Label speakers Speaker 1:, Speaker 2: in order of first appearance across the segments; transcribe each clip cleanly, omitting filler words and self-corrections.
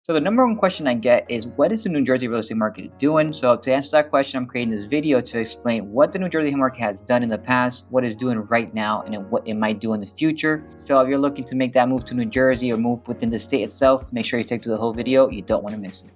Speaker 1: So the number one question I get is, what is the New Jersey real estate market doing? So to answer that question, I'm creating this video to explain what the New Jersey market has done in the past, what it's doing right now, and what it might do in the future. So if you're looking to make that move to New Jersey or move within the state itself, make sure you stick to the whole video. You don't want to miss it.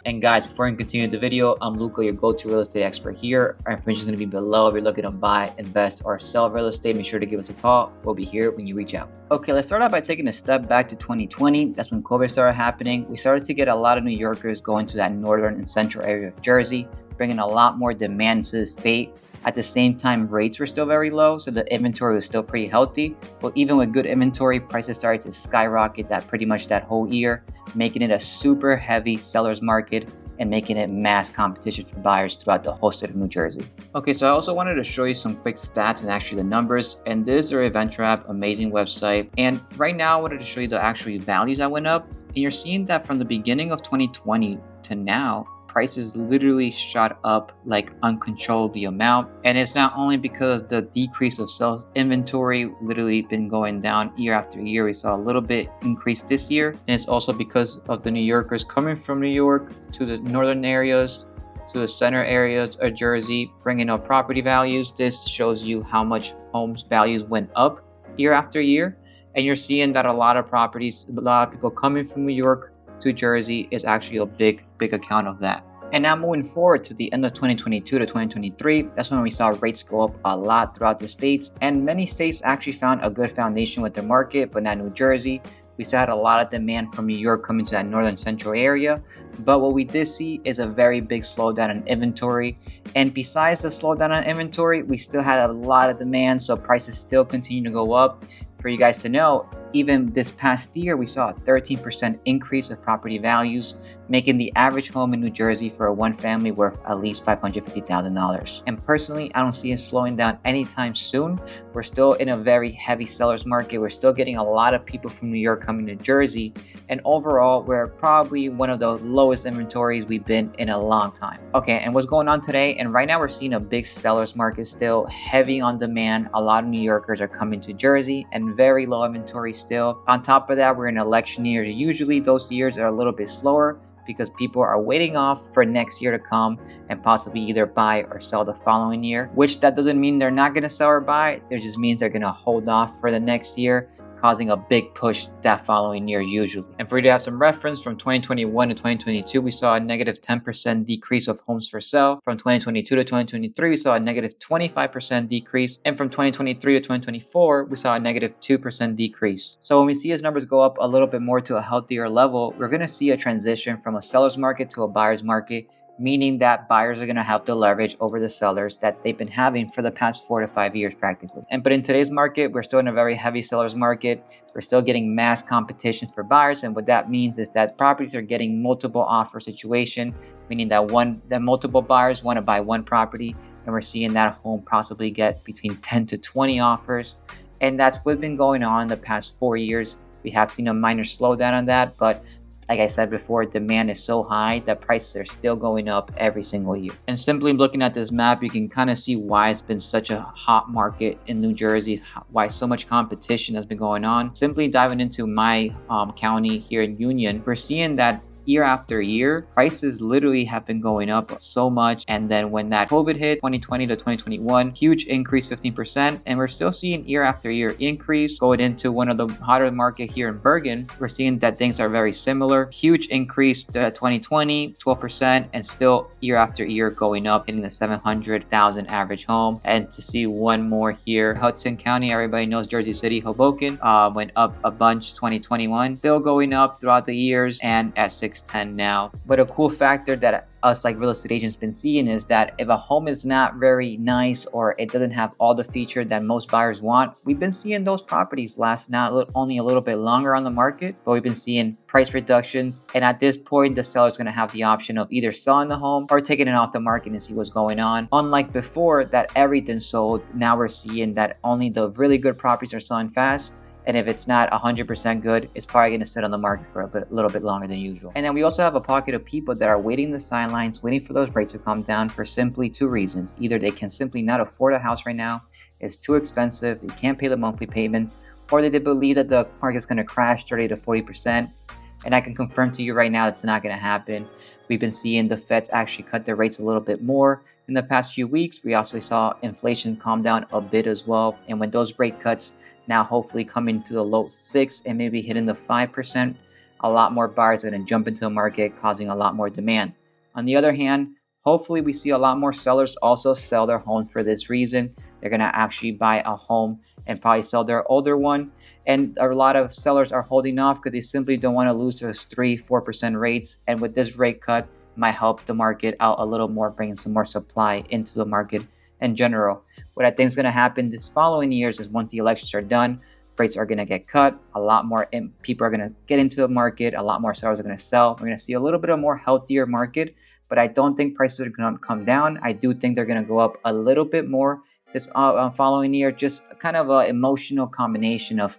Speaker 1: And guys, before I continue the video, I'm Luca, your go-to real estate expert here. Our information is going to be below. If you're looking to buy, invest, or sell real estate, make sure to give us a call. We'll be here when you reach out. Okay, let's start out by taking a step back to 2020. That's when COVID started happening. We started to get a lot of New Yorkers going to that northern and central area of Jersey, bringing a lot more demand to the state. At the same time, rates were still very low, so the inventory was still pretty healthy. But even with good inventory, prices started to skyrocket pretty much that whole year, making it a super heavy seller's market and making it mass competition for buyers throughout the whole state of New Jersey. Okay, so I also wanted to show you some quick stats and actually the numbers. And this is their EventTrap, amazing website. And right now I wanted to show you the actual values that went up. And you're seeing that from the beginning of 2020 to now, prices literally shot up like uncontrollably amount. And it's not only because the decrease of sales inventory literally been going down year after year. We saw a little bit increase this year. And it's also because of the New Yorkers coming from New York to the northern areas, to the center areas of Jersey, bringing up property values. This shows you how much homes values went up year after year. And you're seeing that a lot of properties, a lot of people coming from New York to Jersey is actually a big account of that. And now moving forward to the end of 2022 to 2023, that's when we saw rates go up a lot throughout the states. And many states actually found a good foundation with their market, but not New Jersey. We still had a lot of demand from New York coming to that northern central area. But what we did see is a very big slowdown in inventory. And besides the slowdown in inventory, we still had a lot of demand, so prices still continue to go up. For you guys to know, even this past year, we saw a 13% increase of property values, making the average home in New Jersey for a one family worth at least $550,000. And personally, I don't see it slowing down anytime soon. We're still in a very heavy seller's market. We're still getting a lot of people from New York coming to Jersey. And overall, we're probably one of the lowest inventories we've been in a long time. Okay, and what's going on today? And right now we're seeing a big seller's market still, heavy on demand. A lot of New Yorkers are coming to Jersey and very low inventory still. On top of that, we're in election years. Usually those years are a little bit slower because people are waiting off for next year to come and possibly either buy or sell the following year, which that doesn't mean they're not going to sell or buy. It just means they're going to hold off for the next year, causing a big push that following year usually. And for you to have some reference, from 2021 to 2022, we saw a negative 10% decrease of homes for sale. From 2022 to 2023, we saw a negative 25% decrease. And from 2023 to 2024, we saw a negative 2% decrease. So when we see his numbers go up a little bit more to a healthier level, we're going to see a transition from a seller's market to a buyer's market, meaning that buyers are going to have the leverage over the sellers that they've been having for the past 4 to 5 years practically. But in today's market, we're still in a very heavy seller's market. We're still getting mass competition for buyers. And what that means is that properties are getting multiple offer situation, meaning that multiple buyers want to buy one property. And we're seeing that home possibly get between 10 to 20 offers. And that's what's been going on in the past 4 years. We have seen a minor slowdown on that, but like I said before, demand is so high that prices are still going up every single year. And simply looking at this map, you can kind of see why it's been such a hot market in New Jersey, why so much competition has been going on. Simply diving into my county here in Union, we're seeing that year after year, prices literally have been going up so much. And then when that COVID hit, 2020 to 2021, huge increase, 15%. And we're still seeing year after year increase. Going into one of the hotter market here in Bergen, we're seeing that things are very similar. Huge increase to 2020, 12%, and still year after year going up, hitting the 700,000 average home. And to see one more here, Hudson County, everybody knows Jersey City, Hoboken, went up a bunch 2021, still going up throughout the years and at 610 now. But a cool factor that us like real estate agents been seeing is that if a home is not very nice or it doesn't have all the feature that most buyers want, we've been seeing those properties last not only a little bit longer on the market, but we've been seeing price reductions. And at this point, the seller is going to have the option of either selling the home or taking it off the market and see what's going on. Unlike before that everything sold, now we're seeing that only the really good properties are selling fast And if it's not 100% good, it's probably going to sit on the market for a little bit longer than usual. And then we also have a pocket of people that are waiting the sidelines, waiting for those rates to come down for simply two reasons. Either they can simply not afford a house right now, it's too expensive, they can't pay the monthly payments, or they believe that the market is going to crash 30 to 40%. And I can confirm to you right now it's not going to happen. We've been seeing the Fed actually cut their rates a little bit more in the past few weeks. We also saw inflation calm down a bit as well. And when those rate cuts now hopefully come into the low 6 and maybe hitting the 5%, a lot more buyers are going to jump into the market, causing a lot more demand. On the other hand, hopefully we see a lot more sellers also sell their home for this reason. They're going to actually buy a home and probably sell their older one. And a lot of sellers are holding off because they simply don't want to lose those 3-4% rates. And with this rate cut, might help the market out a little more, bringing some more supply into the market in general. What I think is going to happen this following years is once the elections are done, rates are going to get cut. A lot more people are going to get into the market. A lot more sellers are going to sell. We're going to see a little bit of more healthier market, but I don't think prices are going to come down. I do think they're going to go up a little bit more this following year. Just kind of an emotional combination of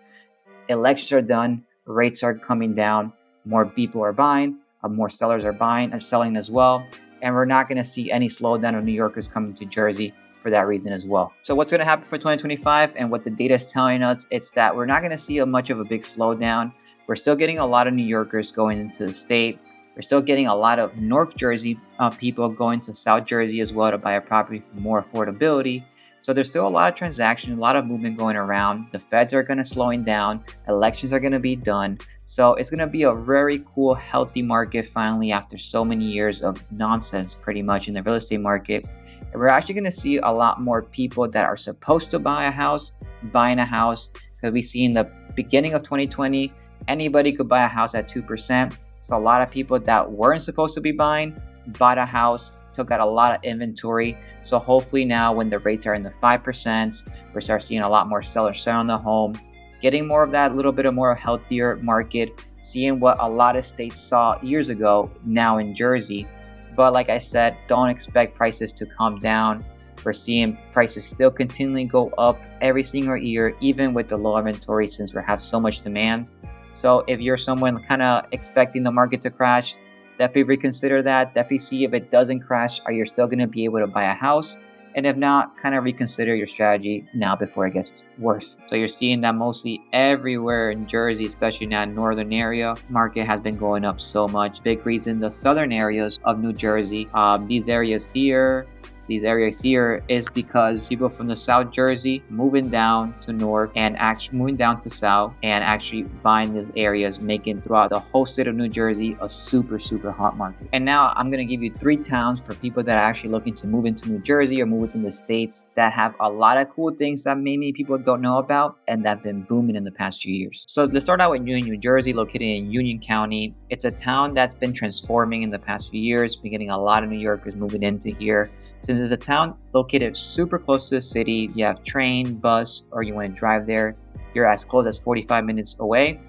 Speaker 1: elections are done, rates are coming down, more people are buying, more sellers are buying and selling as well. And we're not going to see any slowdown of New Yorkers coming to Jersey for that reason as well. So what's going to happen for 2025 and what the data is telling us, it's that we're not going to see much of a big slowdown. We're still getting a lot of New Yorkers going into the state. We're still getting a lot of North Jersey people going to South Jersey as well to buy a property for more affordability. So there's still a lot of transactions, a lot of movement going around. The Feds are going to slowing down. Elections are going to be done. So it's going to be a very cool, healthy market finally after so many years of nonsense pretty much in the real estate market. And we're actually going to see a lot more people that are supposed to buy a house, buying a house. Because we see in the beginning of 2020, anybody could buy a house at 2%. So a lot of people that weren't supposed to be buying, bought a house, took out a lot of inventory. So hopefully now when the rates are in the 5%, we start seeing a lot more sellers selling the home, getting more of that little bit of more healthier market, seeing what a lot of states saw years ago now in Jersey. But like I said, don't expect prices to come down. We're seeing prices still continually go up every single year, even with the low inventory since we have so much demand. So if you're someone kind of expecting the market to crash, definitely reconsider that. Definitely see if it doesn't crash, are you still going to be able to buy a house? And if not, kind of reconsider your strategy now before it gets worse. So you're seeing that mostly everywhere in Jersey, especially in that northern area, market has been going up so much. Big reason, the southern areas of New Jersey, these areas here is because people from the South Jersey moving down to north and actually moving down to south and actually buying these areas, making throughout the whole state of New Jersey a super hot market. And now I'm going to give you 3 towns for people that are actually looking to move into New Jersey or move within the states that have a lot of cool things that maybe people don't know about and that have been booming in the past few years. So let's start out with Union, New Jersey, located in Union County. It's a town that's been transforming in the past few years, been getting a lot of New Yorkers moving into here. Since it's a town located super close to the city, you have train, bus, or you want to drive there, you're as close as 45 minutes away.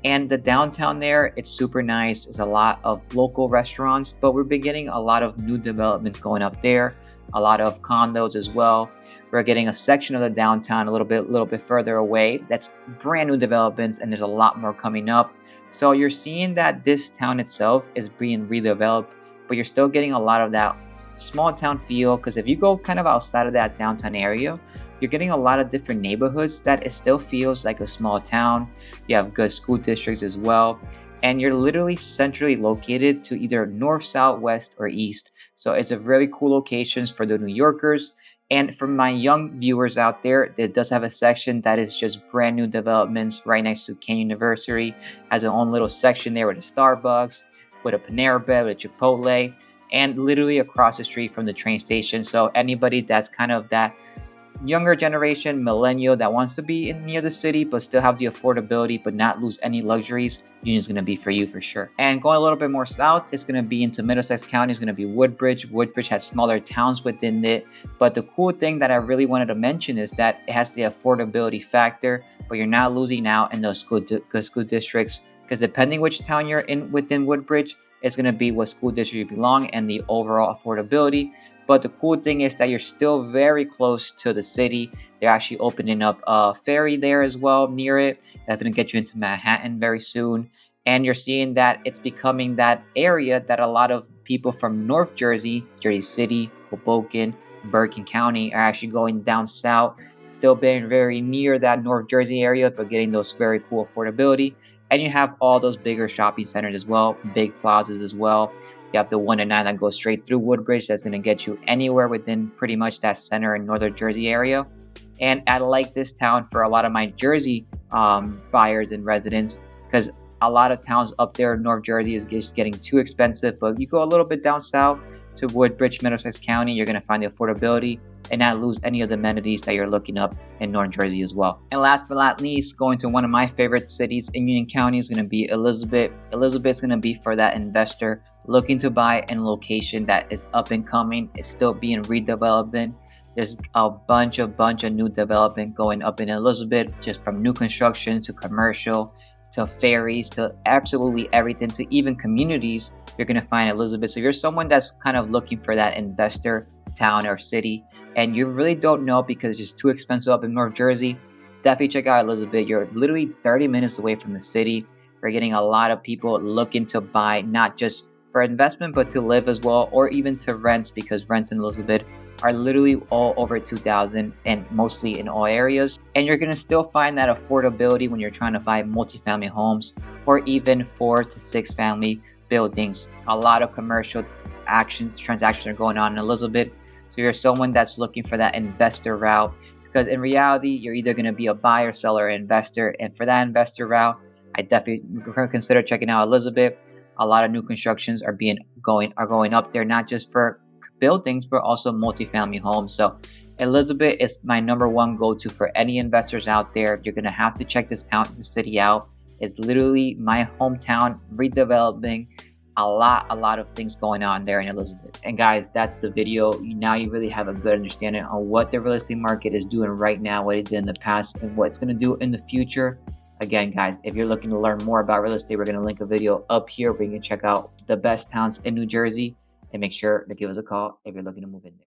Speaker 1: And the downtown there, it's super nice. There's a lot of local restaurants, but we've been getting a lot of new development going up there, a lot of condos as well. We're getting a section of the downtown a little bit further away. That's brand new developments, and there's a lot more coming up. So you're seeing that this town itself is being redeveloped, but you're still getting a lot of that small town feel, because if you go kind of outside of that downtown area, you're getting a lot of different neighborhoods that it still feels like a small town. You have good school districts as well, and you're literally centrally located to either north, south, west, or east. So it's a very cool locations for the New Yorkers. And for my young viewers out there, it does have a section that is just brand new developments right next to Canyon University. Has its own little section there with a Starbucks, with a Panera Bread, with a Chipotle, and literally across the street from the train station. So anybody that's kind of that younger generation, millennial, that wants to be near the city but still have the affordability but not lose any luxuries, Union's going to be for you for sure. And going a little bit more south, it's going to be into Middlesex County. It's going to be Woodbridge. Woodbridge has smaller towns within it, but the cool thing that I really wanted to mention is that it has the affordability factor, but you're not losing out in those good school districts, because depending which town you're in within Woodbridge, it's going to be what school district you belong and the overall affordability. But the cool thing is that you're still very close to the city. They're actually opening up a ferry there as well near it. That's going to get you into Manhattan very soon. And you're seeing that it's becoming that area that a lot of people from North Jersey, Jersey City, Hoboken, Bergen County are actually going down south, still being very near that North Jersey area, but getting those very cool affordability. And you have all those bigger shopping centers as well, big plazas as well. You have the 109 that goes straight through Woodbridge. That's going to get you anywhere within pretty much that center and northern Jersey area. And I like this town for a lot of my Jersey buyers and residents, because a lot of towns up there in North Jersey is just getting too expensive. But you go a little bit down south to Woodbridge, Middlesex County, you're going to find the affordability and not lose any of the amenities that you're looking up in North Jersey as well. And last but not least, going to one of my favorite cities in Union County is going to be Elizabeth. Elizabeth's going to be for that investor looking to buy in a location that is up and coming. It's still being redeveloped. There's a bunch of new development going up in Elizabeth, just from new construction to commercial to ferries to absolutely everything, to even communities you're going to find Elizabeth. So if you're someone that's kind of looking for that investor town or city and you really don't know because it's just too expensive up in North Jersey, definitely check out Elizabeth. You're literally 30 minutes away from the city. We're getting a lot of people looking to buy, not just for investment, but to live as well, or even to rents, because rents in Elizabeth are literally all over 2,000 and mostly in all areas. And you're going to still find that affordability when you're trying to buy multifamily homes or even 4 to 6 family buildings. A lot of commercial transactions are going on in Elizabeth. So you're someone that's looking for that investor route, because in reality, you're either going to be a buyer, seller, or investor. And for that investor route, I definitely consider checking out Elizabeth. A lot of new constructions are going up there, not just for buildings, but also multifamily homes. So Elizabeth is my #1 go-to for any investors out there. You're gonna have to check this city out. It's literally my hometown, redeveloping. A lot of things going on there in Elizabeth. And guys, that's the video. Now you really have a good understanding on what the real estate market is doing right now, what it did in the past, and what it's gonna do in the future. Again, guys, if you're looking to learn more about real estate, we're going to link a video up here where you can check out the best towns in New Jersey, and make sure to give us a call if you're looking to move in there.